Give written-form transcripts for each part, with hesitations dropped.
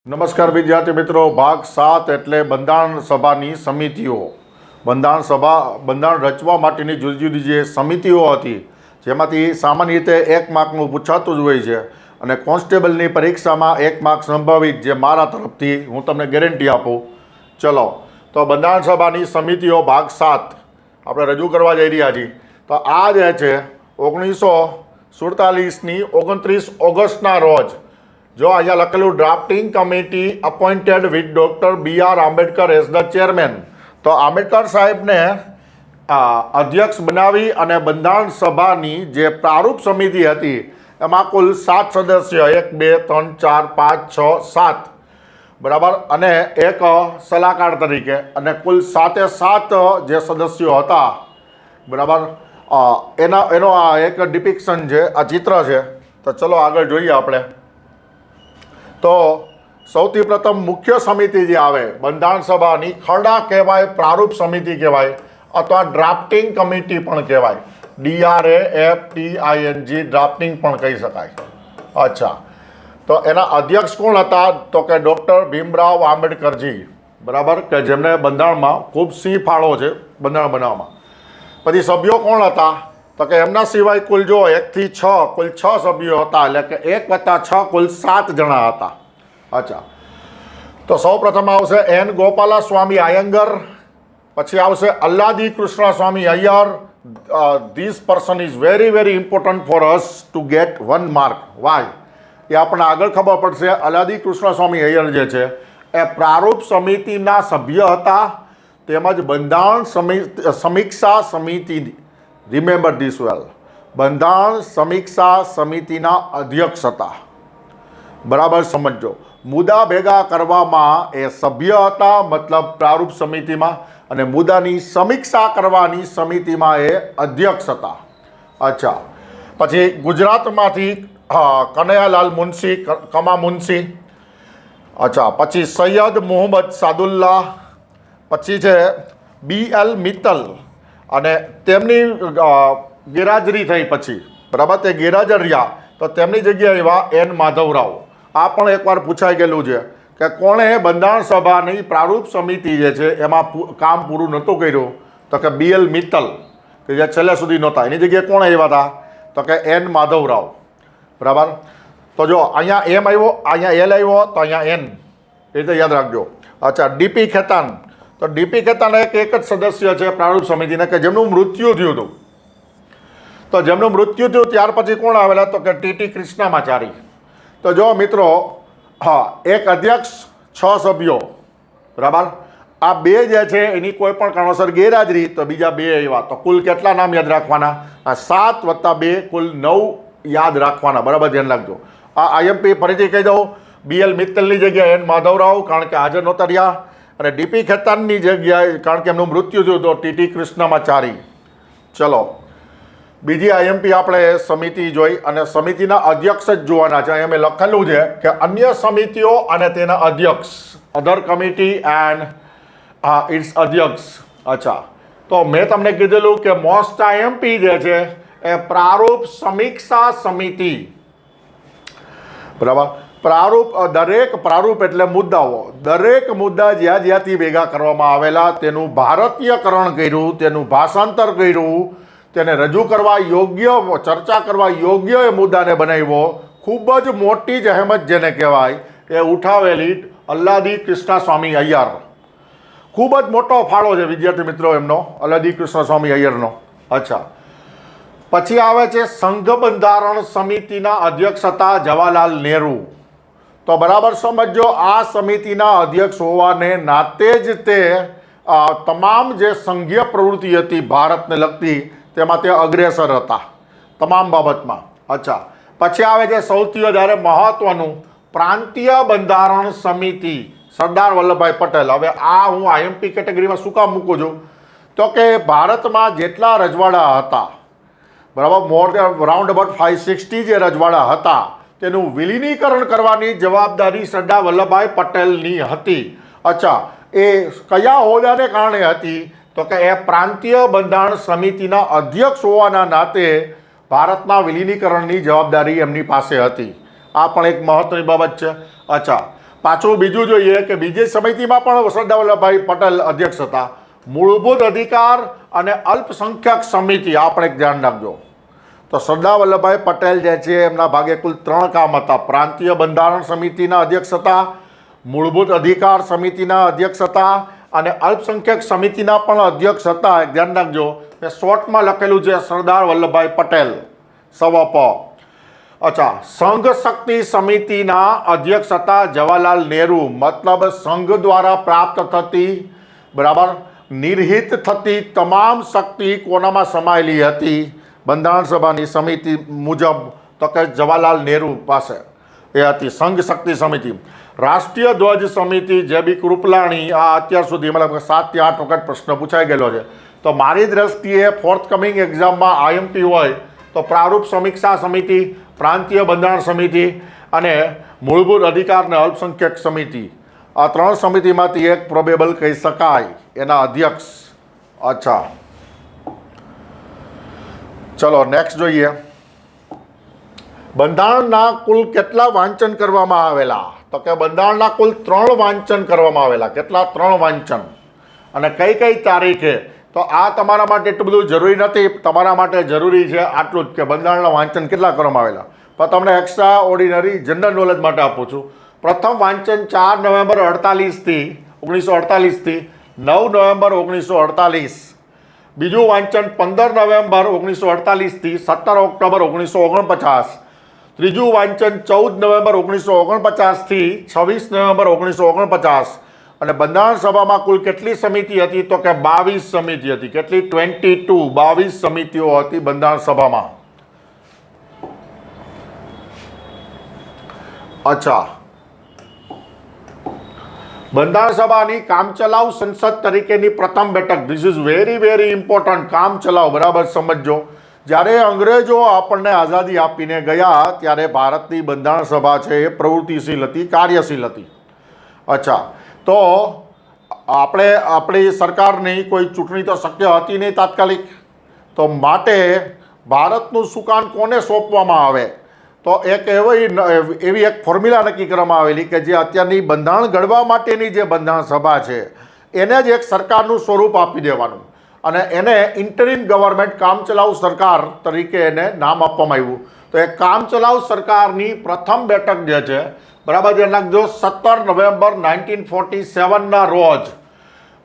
નમસ્કાર વિદ્યાર્થી મિત્રો, ભાગ 7 એટલે બંધારણ સભાની સમિતિઓ. બંધારણ રચવા માટેની જુદી જુદી જે સમિતિઓ હતી, જેમાંથી સામાન્ય રીતે 1 માર્કનું પૂછાતું જ હોય છે અને કોન્સ્ટેબલની પરીક્ષામાં 1 માર્ક સંભવિત, જે મારા તરફથી હું તમને ગેરંટી આપું. ચલો, તો બંધારણ સભાની સમિતિઓ ભાગ 7 આપણે રજૂ કરવા જઈ રહ્યા છીએ. તો આ જે છે 1947ની 29 ઓગસ્ટના રોજ, જો અહીંયા લખેલું drafting committee appointed with doctor B.R. Ambedkar as the chairman, તો આંબેડકર સાહેબને અધ્યક્ષ બનાવી અને બંધારણ સભાની જે પ્રારૂપ સમિતિ હતી એમાં કુલ 7 સદસ્ય, 1 2 3 4 5 6 7, બરાબર, અને એક સલાહકાર તરીકે, અને કુલ 7 જે સદસ્યો હતા, બરાબર, એનો આ એક ડિપિક્શન છે, આ ચિત્ર છે. તો ચલો આગળ જોઈએ આપણે. તો સૌથી પ્રથમ મુખ્ય સમિતિ જે આવે બંધારણ સભાની, ખરડા કહેવાય, પ્રારૂપ સમિતિ કહેવાય, અથવા ડ્રાફ્ટિંગ કમિટી પણ કહેવાય. DRAFTING, ડ્રાફ્ટિંગ પણ કહી શકાય. અચ્છા, તો એના અધ્યક્ષ કોણ હતા? તો કે ડૉક્ટર ભીમરાવ આંબેડકરજી, બરાબર, કે જેમને બંધારણમાં ખૂબ સિંહ ફાળો છે બંધારણ બનાવવામાં. પછી સભ્યો કોણ હતા? તો કે એમના સિવાય કુલ જો 1 થી 6 કુલ 6 સભ્યો હતા, એટલે કે 1 + 6 કુલ 7 જણા હતા. અચ્છા, તો સૌ પ્રથમ આવશે N. ગોપાલાસ્વામી અયંગર, પછી આવશે Alladi Krishnaswami Ayyar. This person is very very important for us to get 1 mark. Why? એ આપણને આગળ ખબર પડશે. અલ્લાદી કૃષ્ણસ્વામી અય્યર જે છે એ પ્રારૂપ સમિતિના સભ્ય હતા, તેમજ બંધારણ સમીક્ષા સમિતિ, રિમેમ્બર ધીસ વેલ, બંધારણ સમીક્ષા સમિતિના અધ્યક્ષ હતા. બરાબર સમજો, મુદ્દા ભેગા કરવામાં એ સભ્ય હતા, મતલબ પ્રારૂપ સમિતિમાં, અને મુદ્દાની સમીક્ષા કરવાની સમિતિમાં એ અધ્યક્ષ હતા. અચ્છા, પછી ગુજરાતમાંથી કનૈયાલાલ મુનશી, કમા મુનશી. અચ્છા, પછી સૈયદ મોહમ્મદ સાદુલ્લાહ, પછી છે B.L. મિત્તલ, અને તેમની ગેરહાજરી થઈ પછી, બરાબર, તે ગેરહાજર રહ્યા, તો તેમની જગ્યાએ એવા N. માધવરાવ. આ પણ એકવાર પૂછાઈ ગયેલું છે કે કોણે બંધારણ સભાની પ્રારૂપ સમિતિ જે છે એમાં કામ પૂરું નહોતું કર્યું? તો કે B.L. મિત્તલ, કે જે છેલ્લે સુધી નહોતા. એની જગ્યાએ કોણ આવ્યા હતા? તો કે N. માધવરાવ, બરાબર. તો જો અહીંયા M આવ્યો, અહીંયા L આવ્યો, તો અહીંયા N, એ રીતે યાદ રાખજો. અચ્છા, D.P. ખેતાન, તો D.P. ખેતાન એક જ સદસ્ય છે પ્રારૂપ સમિતિના કે જેમનું મૃત્યુ થયું હતું. તો જેમનું મૃત્યુ થયું ત્યાર પછી કોણ આવેલા? તો કે T.T. કૃષ્ણમાચારી. તો જો મિત્રો, હા, એક અધ્યક્ષ, 6 સભ્યો, બરાબર. આ 2 જે છે એની કોઈ પણ કારણોસર ગેરહાજરી, તો બીજા 2 આવ્યા. તો કુલ કેટલા નામ યાદ રાખવાના? આ 7 + 2 કુલ 9 યાદ રાખવાના, બરાબર, ધ્યાન રાખજો. આ IMP ફરીથી કહી દઉં. B.L. મિત્તલની જગ્યાએ N. માધવરાવ, કારણ કે હાજર નહોતા રહ્યા, અને D.P. ખેતાનની જગ્યાએ, કારણ કે એમનું મૃત્યુ થયું, તો T.T. કૃષ્ણમાચારી. ચલો, બીજી IMP આપણે સમિતિ જોઈ, અને સમિતિના અધ્યક્ષ જ જોવાના છે. અહીંયા મેં લખેલું છે કે અન્ય સમિતિઓ અને તેના અધ્યક્ષ, અધર કમિટી એન્ડ ઇટ્સ અધ્યક્ષ. અચ્છા, તો મેં તમને કીધેલું કે મોસ્ટ IMP જે છે એ પ્રારૂપ સમીક્ષા સમિતિ, બરાબર. દરેક પ્રારૂપ એટલે મુદ્દાઓ, દરેક મુદ્દા જ્યાં જ્યાંથી ભેગા કરવામાં આવેલા તેનું ભારતીયકરણ કર્યું, તેનું ભાષાંતર કર્યું, તેને રજૂ કરવા યોગ્ય, ચર્ચા કરવા યોગ્ય એ મુદ્દાને બનાવ્યો. ખૂબ જ મોટી જહેમત જેને કહેવાય એ ઉઠાવેલી અલ્લાદી કૃષ્ણસ્વામી અય્યર. ખૂબ જ મોટો ફાળો છે વિદ્યાર્થી મિત્રો એમનો, અલ્લાદી કૃષ્ણસ્વામી અય્યરનો. અચ્છા, પછી આવે છે સંઘ બંધારણ સમિતિના અધ્યક્ષ હતા જવાહરલાલ નહેરુ. તો બરાબર સમજો, આ સમિતિના અધ્યક્ષ હોવાને નાતે જ તે તમામ જે સંઘીય પ્રવૃત્તિ હતી ભારતને લગતી, તેમાં તે અગ્રેસર હતા તમામ બાબતમાં. અચ્છા, પછી આવે છે સૌથી વધારે મહત્વનું પ્રાંતીય બંધારણ સમિતિ, સરદાર વલ્લભભાઈ પટેલ. હવે આ હું IMP કેટેગરીમાં શું કામ મૂકું છું? તો કે ભારતમાં જેટલા રજવાડા હતા, બરાબર, મોર દેન રાઉન્ડ અબાઉટ 560 જે રજવાડા હતા, તેનું વિલીનીકરણ કરવાની જવાબદારી સરદાર વલ્લભભાઈ પટેલની હતી. અચ્છા, એ કયા હોદ્દાને કારણે હતી? તો કે એ પ્રાંતીય બંધારણ સમિતિના અધ્યક્ષ હોવાના નાતે ભારતના વિલીનીકરણની જવાબદારી એમની પાસે હતી. આ પણ એક મહત્વની બાબત છે. અચ્છા, પાછું બીજું જોઈએ કે બીજી સમિતિમાં પણ સરદાર વલ્લભભાઈ પટેલ અધ્યક્ષ હતા. મૂળભૂત અધિકાર અને અલ્પસંખ્યક સમિતિ, આ પણ એક ધ્યાન રાખજો. તો સરદાર વલ્લભભાઈ પટેલ જે છે એમના ભાગે કુલ 3 કામ હતા. પ્રાંતીય બંધારણ સમિતિના અધ્યક્ષ હતા, મૂળભૂત અધિકાર સમિતિના અધ્યક્ષ હતા અને અલ્પસંખ્યક સમિતિના પણ અધ્યક્ષ હતા. એક ધ્યાન રાખજો, મેં શોર્ટમાં લખેલું છે સરદાર વલ્લભભાઈ પટેલ સવપ. અચ્છા, સંઘ શક્તિ સમિતિના અધ્યક્ષ હતા જવાહરલાલ નહેરુ. મતલબ સંઘ દ્વારા પ્રાપ્ત થતી, બરાબર, નિર્હિત થતી તમામ શક્તિ કોનામાં સમાયેલી હતી? બંધારણ સભાની સમિતિ મુજબ તો કે જવાહરલાલ નહેરુ પાસે એ હતી સંઘ શક્તિ સમિતિ. રાષ્ટ્રીય ધ્વજ સમિતિ જે.બી. કૃપલાણી, આ અત્યાર સુધી મતલબ 7 થી 8 વખત પ્રશ્ન પૂછાઈ ગયેલો છે. તો મારી દ્રષ્ટિએ ફોર્થ કમિંગ એક્ઝામમાં આઈએમપી હોય તો પ્રારૂપ સમીક્ષા સમિતિ, પ્રાંતીય બંધારણ સમિતિ અને મૂળભૂત અધિકાર અને અલ્પસંખ્યક સમિતિ, આ 3 સમિતિમાંથી એક પ્રોબેબલ કહી શકાય, એના અધ્યક્ષ. અચ્છા, ચલો નેક્સ્ટ જોઈએ. બંધારણના કુલ કેટલા વાંચન કરવામાં આવેલા? તો કે બંધારણના કુલ 3 વાંચન કરવામાં આવેલા. કેટલા? 3 વાંચન. અને કઈ કઈ તારીખે? તો આ તમારા માટે એટલું બધું જરૂરી નથી. તમારા માટે જરૂરી છે આટલું જ કે બંધારણના વાંચન કેટલા કરવામાં આવેલા. પણ તમને એક્સ્ટ્રા ઓર્ડિનરી જનરલ નોલેજ માટે આપું છું. પ્રથમ વાંચન 4 નવેમ્બર 1948 થી 9 નવેમ્બર 1948. બીજું વાંચન 15 નવેમ્બર 1948 થી 17 ઓક્ટોબર 1949. ત્રીજું વાંચન 14 નવેમ્બર 1949 થી 26 નવેમ્બર 1949. અને બંધારણ સભામાં કુલ કેટલી સમિતિ હતી? તો કે 22 સમિતિ હતી. કેટલી? 22 સમિતિઓ હતી બંધારણ સભામાં. અચ્છા, બંધારણ સભાની કામચલાઉ સંસદ તરીકેની પ્રથમ બેઠક, ધીસ ઇઝ વેરી ઇમ્પોર્ટન્ટ. કામચલાઉ, બરાબર સમજો. જ્યારે અંગ્રેજો આપણને આઝાદી આપીને ગયા ત્યારે ભારતની બંધારણ સભા છે એ પ્રવૃત્તિશીલ હતી, કાર્યશીલ હતી. અચ્છા, તો આપણી સરકારની કોઈ ચૂંટણી તો શક્ય હતી નહીં તાત્કાલિક. તો માટે ભારતનું સુકાન કોને સોંપવામાં આવે? તો એક એવી એક ફોર્મ્યુલા નક્કી કરવામાં આવેલી કે જે અત્યારની બંધારણ ઘડવા માટેની જે બંધારણ સભા છે એને જ એક સરકારનું સ્વરૂપ આપી દેવાનું અને એને ઇન્ટરિમ ગવર્મેન્ટ, કામચલાઉ સરકાર તરીકે એને નામ આપવામાં આવ્યું. તો એ કામચલાઉ સરકારની પ્રથમ બેઠક જે છે, બરાબર, જે નાખજો 17 નવેમ્બર 1947ના રોજ,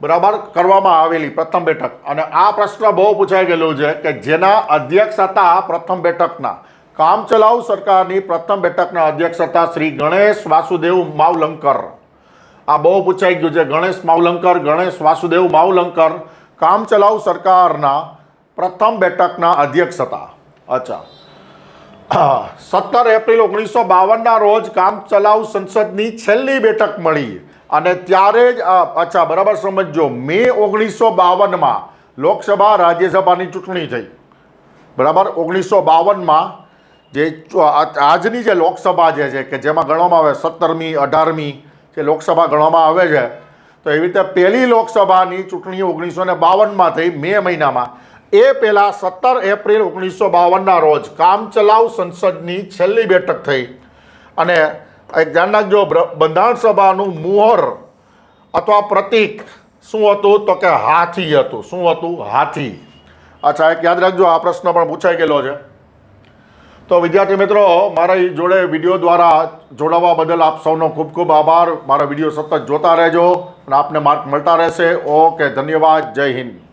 બરાબર, કરવામાં આવેલી પ્રથમ બેઠક. અને આ પ્રશ્ન બહુ પૂછાઈ ગયેલું છે કે જેના અધ્યક્ષ હતા પ્રથમ બેઠકના, કામચલાઉ સરકારની પ્રથમ બેઠકના અધ્યક્ષ હતા શ્રી ગણેશ વાસુદેવ માવલંકર. આ બહુ પૂછાઈ ગયું છે. ગણેશ વાસુદેવ માવલંકર કામચલાઉ સરકારના પ્રથમ બેઠકના અધ્યક્ષ હતા. અચ્છા, 17 એપ્રિલ 1952ના રોજ કામચલાઉ સંસદની છેલ્લી બેઠક મળી અને ત્યારે જ અચ્છા, બરાબર સમજો, મે 1952માં લોકસભા રાજ્યસભાની ચૂંટણી થઈ. બરાબર, 1952માં જે આજની જે લોકસભા જે છે કે જેમાં ગણવામાં આવે 17મી 18મી જે લોકસભા ગણવામાં આવે છે, તો એવી રીતે પહેલી લોકસભાની ચૂંટણી 1952માં થઈ મે મહિનામાં. એ પહેલાં 17 એપ્રિલ 1952ના રોજ કામચલાઉ સંસદની છેલ્લી બેઠક થઈ. અને એક ધ્યાન રાખજો, બંધારણ સભાનું મુહર અથવા પ્રતીક શું હતું? તો કે હાથી હતું. શું હતું? હાથી. અચ્છા, એક યાદ રાખજો, આ પ્રશ્ન પણ પૂછાઈ ગયેલો છે. તો વિદ્યાર્થી મિત્રો, મારી જોડે વિડીયો દ્વારા જોડાવા બદલ આપ સૌનો ખૂબ ખૂબ આભાર. મારા વિડીયો સતત જોતા રહેજો અને આપને માર્ક મળતા રહેશે. ઓકે, ધન્યવાદ. જય હિન્દ.